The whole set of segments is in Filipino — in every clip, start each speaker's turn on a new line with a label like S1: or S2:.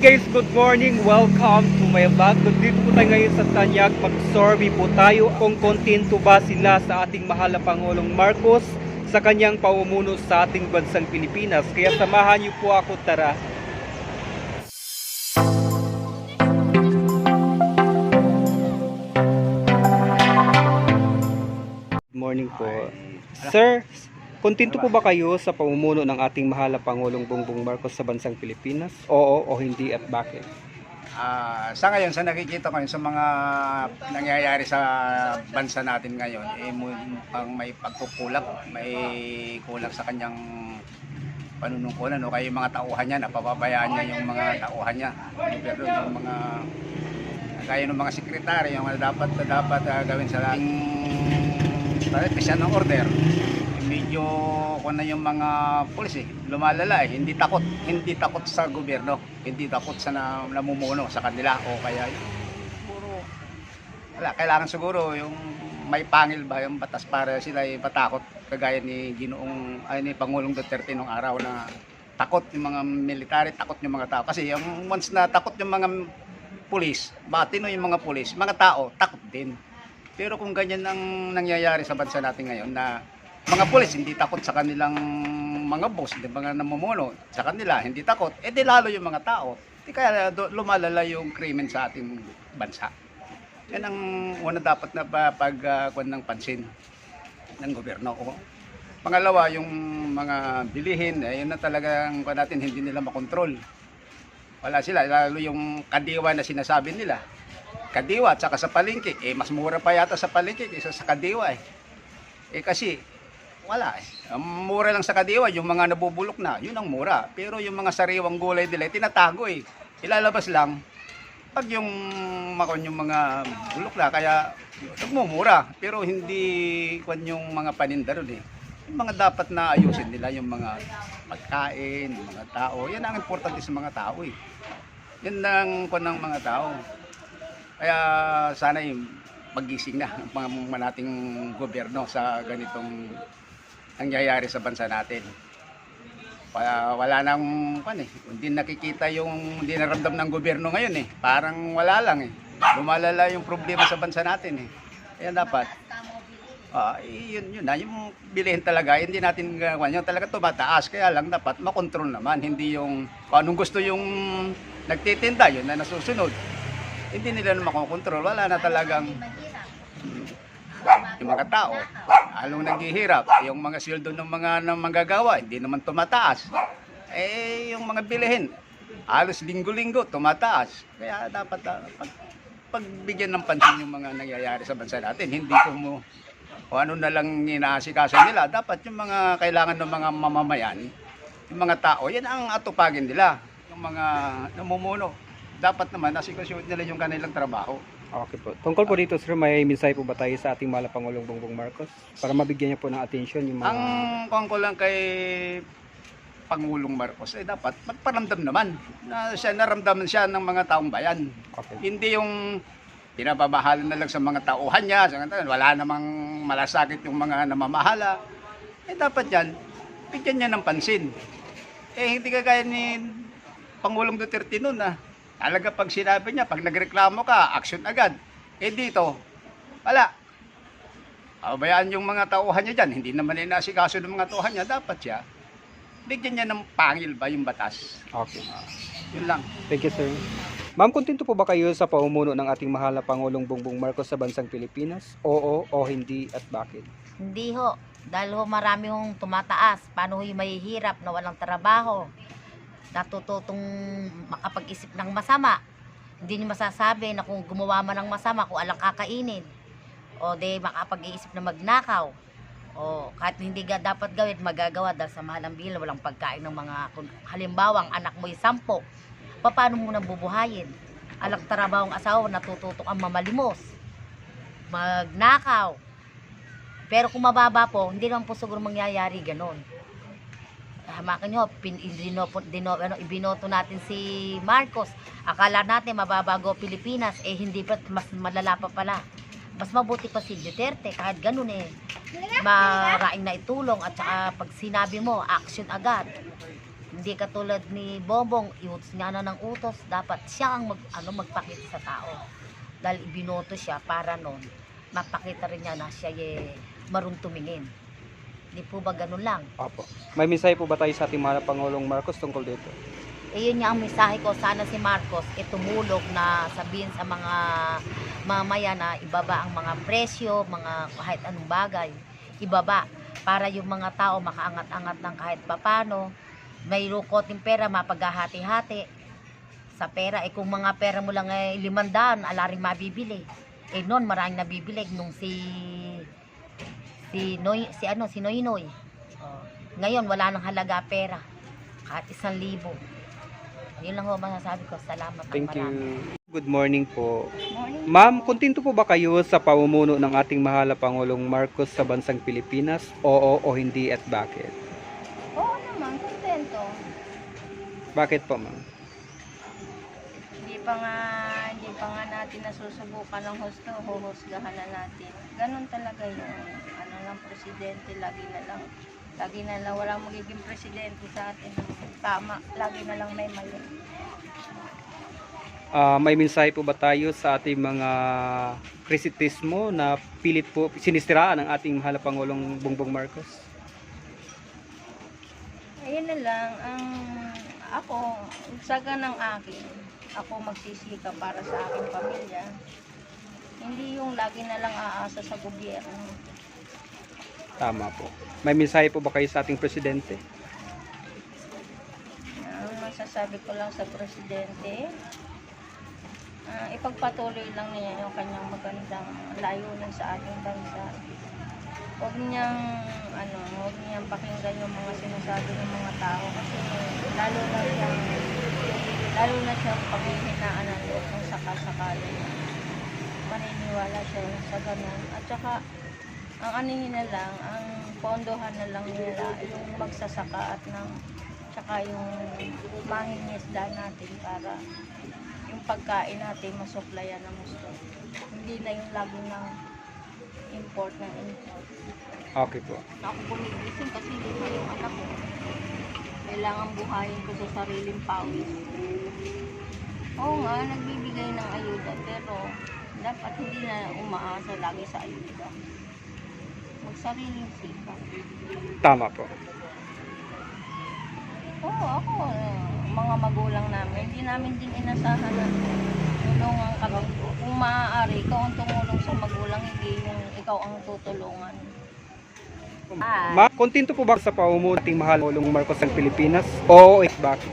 S1: Guys, good morning! Welcome to my vlog. Dito po tayo ngayon sa Tanyag. Mag-survey po tayo kung kontento ba sila sa ating mahal na Pangulong Marcos sa kanyang pamumuno sa ating bansang Pilipinas. Kaya samahan niyo po ako, tara! Good morning po. Sir, kontento po ba kayo sa pamumuno ng ating mahal na Pangulong Bongbong Marcos sa bansang Pilipinas? Oo o hindi at bakit?
S2: Sa ngayon, sa nakikita ko sa mga nangyayari sa bansa natin ngayon, mukhang may pagkukulang, may kulang sa kanyang panunungkulan. Kaya yung mga tauhan niya, napapabayaan niya yung mga tauhan niya. Pero yung mga, kaya ng mga sekretary, yung mga dapat gawin sa ating pisyan ng order. Medyo kung na yung mga pulis lumalala hindi takot sa gobyerno, hindi takot sa namumuno sa kanila, o kaya siguro kailangan siguro yung may pangil ba yung batas para sila patakot, kagaya ni ni Pangulong Duterte nung araw na takot yung mga military, takot yung mga tao, kasi yung once na takot yung mga pulis, matino yung mga pulis, mga tao takot din. Pero kung ganyan ang nangyayari sa bansa natin ngayon, na mga pulis hindi takot sa kanilang mga boss, mga namumuno sa kanila, hindi takot, di lalo yung mga tao. Kaya lumalala yung krimen sa ating bansa. Yan ang una dapat na pagkuhan ng pansin ng gobyerno. Pangalawa, yung mga bilihin, yun na talagang natin hindi nila makontrol. Wala sila, lalo yung kadiwa na sinasabi nila. Kadiwa at saka sa palengke, mas mura pa yata sa palengke kaysa sa kadiwa kasi wala Ang mura lang sa kadiwa, yung mga nabubulok na, yun ang mura. Pero yung mga sariwang gulay nila, tinatago ilalabas lang pag yung mga bulok na, kaya nagmumura. Pero hindi kwan yung mga paninda ron Yung mga dapat na ayusin nila, yung mga pagkain, yung mga tao, yan ang importante sa mga tao Yan ang kwan ng mga tao. Kaya sana magising na ang nating gobyerno sa ganitong nangyayari sa bansa natin. Wala nang hindi nakikita hindi naramdam ng gobyerno ngayon Parang wala lang Lumalala yung problema sa bansa natin Kaya dapat yun na yung bilihin talaga, hindi natin yung talaga tumataas, kaya lang dapat makontrol naman, hindi yung anong gusto yung nagtitinda, yun na nasusunod. Hindi nila na makokontrol, wala na talagang yung mga tao halong naghihirap, yung mga sweldo ng mga manggagawa hindi naman tumataas, yung mga bilihin halos linggo-linggo tumataas. Kaya dapat pagbigyan ng pansin yung mga nangyayari sa bansa natin, hindi kung ano na lang inaasikaso nila. Dapat yung mga kailangan ng mga mamamayan, yung mga tao, yan ang atupagin nila. Yung mga namumuno, dapat naman asikaso nila yung kanilang trabaho.
S1: Okay po. Tungkol po dito, sir, may mensahe po ba tayo sa ating mahal na Pangulong Bongbong Marcos para mabigyan niya po ng atensyon yung mga...
S2: Ang kung lang kay Pangulong Marcos, dapat magparamdam naman na naramdaman siya ng mga taong bayan.
S1: Okay.
S2: Hindi yung pinababahalan na lang sa mga tauhan niya, wala namang malasakit yung mga namamahala. Dapat yan, bigyan niya ng pansin. Hindi kagaya ni Pangulong Duterte noon talaga pag sinabi niya, pag nagreklamo ka, action agad. Dito, wala. Bayaan yung mga tauhan niya dyan, hindi naman inasikaso ng mga tauhan niya, dapat siya bigyan niya ng pangil ba yung batas.
S1: Okay.
S2: Yun lang.
S1: Thank you, sir. Ma'am, kontento po ba kayo sa pamumuno ng ating mahal na Pangulong Bongbong Marcos sa bansang Pilipinas? Oo o hindi at bakit?
S3: Hindi ho. Dahil marami hong tumataas. Paano ho'y mahihirap na walang trabaho? Natututong makapag-isip ng masama. Hindi nyo masasabi na kung gumawa man ng masama, kung alang kakainin. O makapag-iisip na magnakaw. O kahit hindi dapat gawin, magagawa dahil sa mahal ng bilang, walang pagkain ng mga, halimbawa, ang anak mo'y 10. Paano mo nang bubuhayin? Alang trabahong asawa, natututok ang mamalimos, magnakaw. Pero kung mababa po, hindi naman po siguro mangyayari ganon. Hamakan nyo, ibinoto natin si Marcos. Akala natin mababago Pilipinas, hindi pa, mas malala pa pala. Mas mabuti pa si Duterte, kahit ganun maraming na itulong, at saka pag sinabi mo, action agad. Hindi katulad ni Bobong, iutos niya na ng utos, dapat siya ang magpakita sa tao. Dahil ibinoto siya para noon, mapakita rin niya na siya marunong tumingin. Hindi po ba ganun lang?
S1: Opo. May mensahe po ba tayo sa ating mahal na Pangulong Marcos tungkol dito?
S3: Yun nga ang mensahe ko, sana si Marcos tumulog na sabihin sa mga mamaya na ibaba ang mga presyo, mga kahit anong bagay, ibaba para yung mga tao makaangat-angat ng kahit papano. May rukoting pera, mapaghahati-hati sa pera. Kung mga pera mo lang ay 500, ala rin mabibili. Noon maraming nabibili nung si Noynoy. Ngayon wala nang halaga pera. Kahit 1,000. Yun lang ho masasabi ko. Salamat.
S1: Thank you.
S3: Marami.
S1: Good morning po.
S3: Morning.
S1: Ma'am, kontento po ba kayo sa pamumuno ng ating mahal na Pangulong Marcos sa bansang Pilipinas? Oo o hindi at bakit?
S4: Oo naman, kontento.
S1: Bakit po, ma'am?
S4: Hindi pa nga natin nasusubukan ng husto, huhusgahan na natin. Ganon talaga yung presidente, lagi na lang walang magiging presidente sa atin. Tama, lagi na lang may mali.
S1: May mensahe po ba tayo sa ating mga krisitismo na pilit po sinistiraan ng ating mahal na Pangulong Bongbong Marcos?
S4: Ayun na lang, ako, sa ganang akin, ako magsisika para sa aking pamilya. Hindi yung lagi na lang aasa sa gobyerno.
S1: Tama po. May mensahe po ba kayo sa ating presidente?
S4: Ang masasabi ko lang sa presidente, ipagpatuloy lang niya yung kanyang magandang layunin sa ating bansa. Huwag niyang pakinggan yung mga sinasabi ng mga tao kasi lalo na siyang paghihinaan ng loob ng sakasakali na maniniwala siya sa ganun. At saka ang anihin na lang, ang pondohan na lang nila yung magsasaka at tsaka yung mangingisda natin para yung pagkain natin masuplayan ng gusto. Hindi na yung lagi ng import.
S1: Okay po.
S4: Ako gumigising kasi lima yung anak ko. Kailangan buhayin ko sa sariling pawis. Oo nga, nagbibigay ng ayuda pero dapat hindi na umaasa lagi sa ayuda. Magsariling sikap.
S1: Tama po.
S4: Oo, ako, mga magulang namin, hindi namin din inasahan na tulungan kami. Kung maaari, ikaw ang tumulong sa magulang, hindi yung ikaw ang tutulungan.
S1: Kontento po ba sa pamumuno ng ating mahal na Pangulong Marcos ng Pilipinas? Oo, bakit?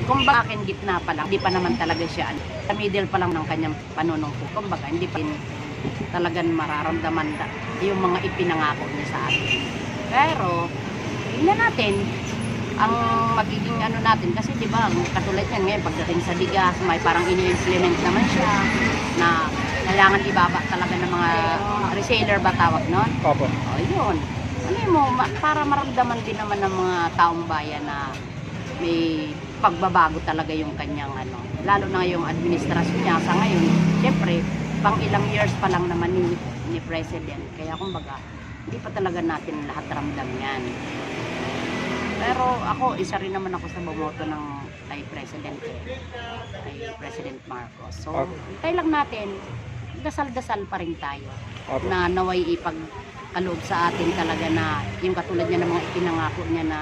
S5: Kumbaga akin gitna pa lang, hindi pa naman talaga siya sa middle pa lang ng kanyang panunungko. Kumbaga hindi pa rin talagang mararamdaman yung mga ipinangako niya sa atin. Pero tingnan natin ang magiging natin kasi di ba katulad yan ngayon pagdating sa bigas may parang ini-implement naman siya na kailangan ibaba talaga ng mga reseller ba tawag nun?
S1: Opo.
S5: O yun. Para maramdaman din naman ng mga taong bayan na may pagbabago talaga yung kanyang lalo na yung administrasyon niya sa ngayon. Siyempre, pang ilang years pa lang naman ni President. Kaya kumbaga, hindi pa talaga natin lahat ramdam yan. Pero ako, isa rin naman ako sa bumoto ng kay President Marcos. So, tayo lang natin, dasal-dasal pa rin tayo. Na naway ipagkaloob sa atin talaga na yung katulad niya ng mga ipinangako niya na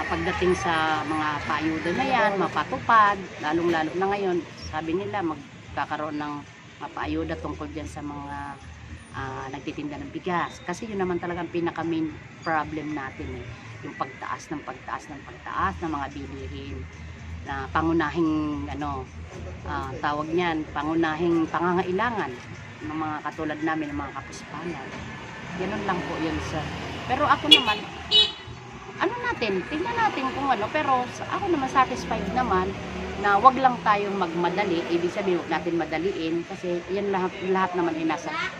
S5: pagdating sa mga paayuda na yan, mapatupad, lalong-lalo na ngayon, sabi nila magkakaroon ng paayuda tungkol dyan sa mga nagtitinda ng bigas. Kasi yun naman talagang pinaka-main problem natin yung pagtaas ng mga bilihin na pangunahing tawag niyan, pangunahing pangangailangan ng mga katulad namin, ng mga kapuspanan. Ganun lang po yun sir. Pero ako naman, tingnan natin kung pero ako naman satisfied naman na wag lang tayong magmadali, ibig sabihin wag natin madaliin kasi yan lahat naman ay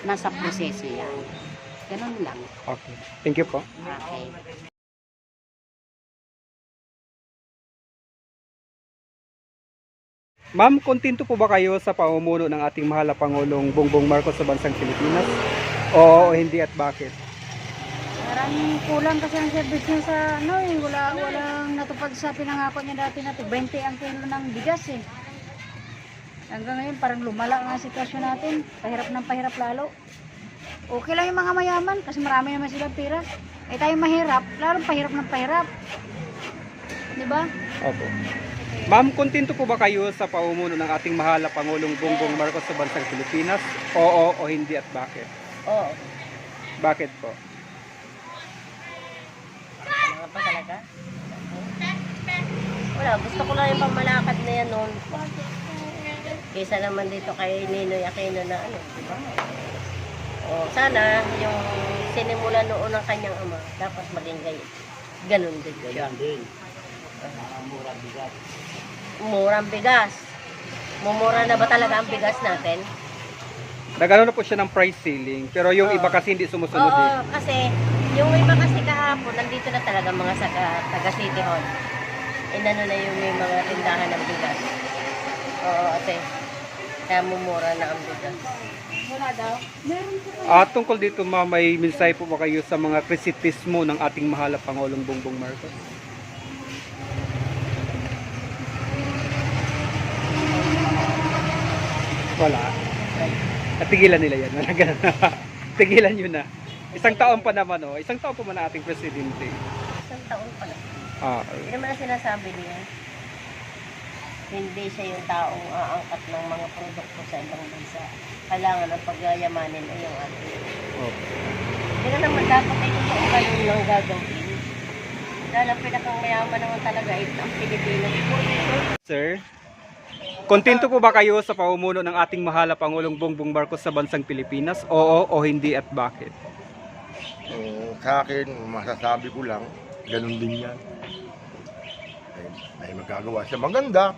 S5: nasa proseso yan. Ganun lang.
S1: Okay. Thank you po.
S5: Okay.
S1: Ma'am, kontento po ba kayo sa pamumuno ng ating mahal na Pangulong Bongbong Marcos sa bansang Pilipinas? Oo, hindi at bakit?
S6: Parang kulang kasi ang service niya sa walang natupad sa pinangako niya dati na 20 ang kilo ng bigas eh. Hanggang ngayon parang lumala ang sitwasyon natin, pahirap ng pahirap lalo. Okay lang yung mga mayaman kasi marami naman silang pera. Eh tayo mahirap, lalong pahirap ng pahirap. Di ba?
S1: Opo. Ma'am, kontento po ba kayo sa pamumuno ng ating mahal na Pangulong Bongbong Marcos sa bansang Pilipinas? Oo o hindi at bakit?
S4: Oo.
S1: Bakit po?
S4: Mga pa talaga? Wala, gusto ko lang yung pamalakad na yan noon. Kaysa naman dito kay Ninoy Aquino na ano, di ba? O, sana yung sinimula noon ng kanyang ama, dapat maging ganun din. Ganun din. Murang bigas. Mumura na ba talaga ang bigas natin?
S1: Nagano na po siya ng price ceiling, pero yung
S4: Oo.
S1: iba kasi hindi sumusunod
S4: Oo,
S1: eh.
S4: kasi yung iba kasi kahapon, nandito na talaga mga taga City Hall. Inano na yung may mga tindahan ng bigas. Oo, ate. Kaya mumura na ang bigas.
S6: Wala daw.
S1: Tungkol dito ma'am, may mensahe po ba kayo sa mga krisitismo ng ating mahal na Pangulong Bongbong Marcos? Wala. Tigilan nila yan. Tigilan nyo na. Isang taon pa naman oh. Isang taon pa man ang ating presidente.
S4: Isang taon pa lang. Hindi
S1: Okay.
S4: naman ang sinasabi niya. Hindi siya yung taong aangkat ng mga produkto sa ibang bansa. Kailangan ang pagyayamanin ay yung ating.
S1: Okay.
S4: Hindi na naman dapat ay totoo ganun lang gagawin. Dahil ang pinakang mayaman naman talaga ay ang Pilipinas.
S1: Sir, kontento po ba kayo sa pamumuno ng ating mahal na Pangulong Bongbong Marcos sa bansang Pilipinas? Oo o hindi at bakit?
S7: Sa akin, masasabi ko lang, ganun din yan. May magagawa siya maganda,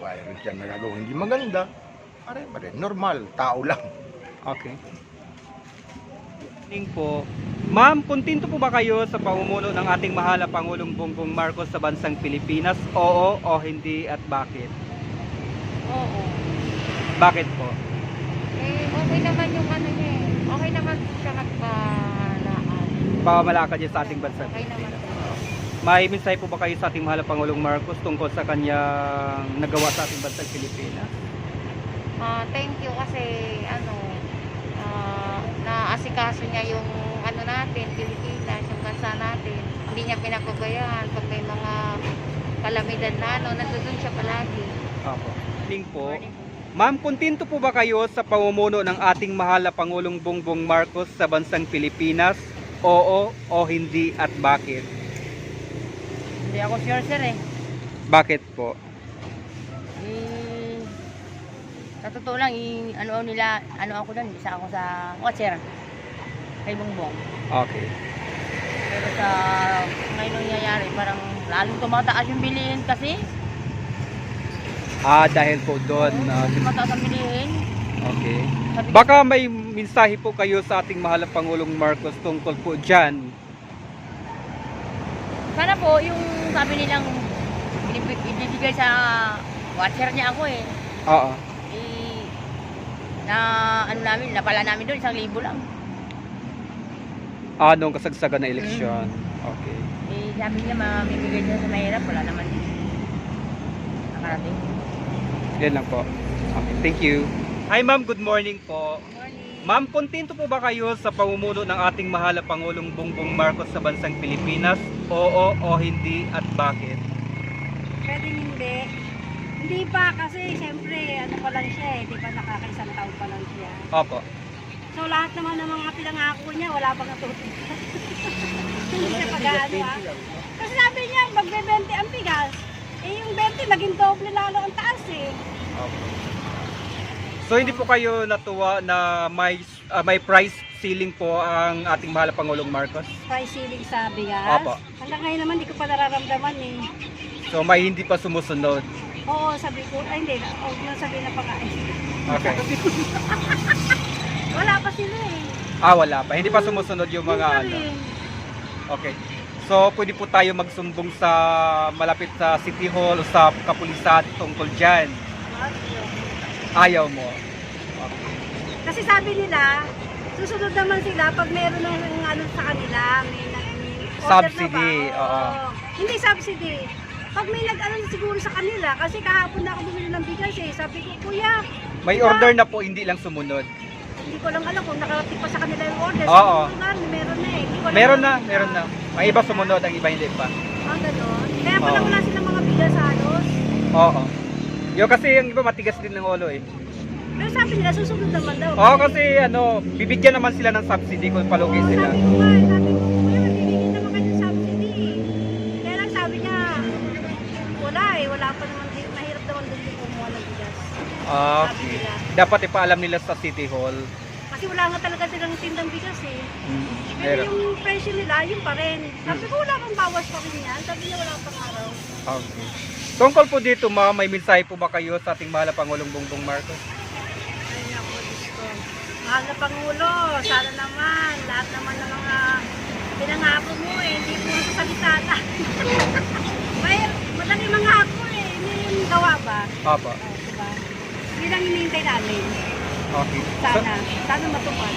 S7: mayroon siya nagagawa hindi maganda, pare, normal, tao lang.
S1: Okay. Ning po. Ma'am, kontento po ba kayo sa pamumuno ng ating mahal na Pangulong Bongbong Marcos sa bansang Pilipinas? Oo o hindi at bakit?
S6: Oo.
S1: Bakit po?
S6: Eh, okay naman yung ano niya eh. Okay naman siya magpalaan.
S1: Pamamalakad niya sa ating bansang
S6: Okay naman.
S1: Pilipinas. May mensahe po ba kayo sa ating mahal na Pangulong Marcos tungkol sa kanyang nagawa sa ating bansang Pilipinas?
S6: Thank you kasi naasikaso niya yung ano natin, Pilipinas, yung bansa natin. Hindi niya pinapabayaan pag may mga kalamidad na nandun siya palagi.
S1: Opo. Ning po. Ma'am, kontento po ba kayo sa pamumuno ng ating mahal na Pangulong Bongbong Marcos sa bansang Pilipinas? Oo o hindi at bakit?
S5: Hindi ako sure, sir eh.
S1: Bakit po?
S5: Sa totoo lang, ano ako doon, isa ako sa watcher kay Bongbong.
S1: Okay.
S5: Pero sa ngayon nangyayari, parang lalong tumataas yung bilihin kasi.
S1: Dahil po doon.
S5: Tumataas ang bilihin.
S1: Okay.
S5: Sabi ko,
S1: Baka may mensahe po kayo sa ating mahal na Pangulong Marcos tungkol po dyan.
S5: sana po yung sabi nilang ibibigay sa watcher niya ako eh.
S1: Oo.
S5: Napala namin doon, 1,000 lang.
S1: Nung kasagsagan na eleksyon. Okay.
S5: Sabi niya mamimigay siya sa mahirap, wala naman. Nakarating.
S1: Yan lang po. Okay, thank you. Hi ma'am, good morning po. Ma'am, kontento po ba kayo sa pamumuno ng ating mahal na Pangulong Bongbong Marcos sa bansang Pilipinas? Oo o hindi at bakit?
S6: Pwedeng hindi. Hindi pa kasi siyempre ano pa lang siya eh, di ba nakakaisang taon pa lang siya.
S1: Opo.
S6: So lahat naman ng mga pinangako niya wala pang natutupad. Hindi siya pag-ano Kasi sabi niya magbe-20 ang bigas. Eh yung 20 naging doble lalo ang taas eh.
S1: So hindi po kayo natuwa na may price ceiling po ang ating mahal na Pangulong Marcos?
S6: Price ceiling sa bigas.
S1: Opo.
S6: Hanggang ngayon naman di ko pa nararamdaman eh.
S1: So may hindi pa sumusunod.
S6: Oo, sabi ko, ay hindi, huwag na sabihin na pakain.
S1: Okay.
S6: Wala pa sila eh.
S1: Wala pa. Hindi pa sumusunod yung mga ano. Okay. So pwede po tayo magsumbong sa malapit sa City Hall o sa kapulisan tungkol dyan. Ayaw mo.
S6: Kasi sabi nila, Susunod naman sila pag meron ng ano sa kanila, may order
S1: Subsidy,
S6: na ba?
S1: oo.
S6: Hindi subsidy. Pag may nag-ano siguro sa kanila, kasi kahapon na ako bumili ng bigas eh. Sabi ko, kuya,
S1: May order na po, hindi lang sumunod.
S6: hindi ko lang alam kung nakarating pa sa kanila yung order.
S1: Oo.
S6: Siguro nga, meron na eh. Hindi ko lang
S1: Meron
S6: alam.
S1: na, meron na. May iba sumunod, ang iba hindi pa.
S6: Ah, gano'n. Kaya pala
S1: Oo.
S6: wala silang mga bigas halos.
S1: Oo. Yung kasi yung iba matigas din ng ulo eh.
S6: Pero sabi nila, susunod naman daw.
S1: Oo, kasi ano, bibigyan naman sila ng subsidy kung palugi sila.
S6: Sabi ko nga, sabi ko, kuya, bibigyan naman kayo ng subsidy. Kaya lang sabi niya, wala eh, wala pa naman, mahirap naman doon yung kumuha ng bigas.
S1: Okay. Dapat ipaalam nila sa City Hall.
S6: Kasi wala nga talaga silang tindang bigas eh. Pero
S1: Meron.
S6: yung presyo nila, yun pa rin. Sabi ko, wala pang bawas pa rin yan. Sabi niya, wala pang araw.
S1: Okay. Tungkol po dito, ma'am, may mensahe po ba kayo sa ating mahal na Pangulong Bongbong Marcos?
S6: Ay, naku, Diyos ko. Mahal na Pangulo, sana naman, lahat naman ng mga pinangako mo eh, hindi mo sa salita lang. Madali mga ako eh, hindi yung gawa ba?
S1: Opo.
S6: Diba? Yun ang hinihintay namin.
S1: Okay.
S6: Sana matupad.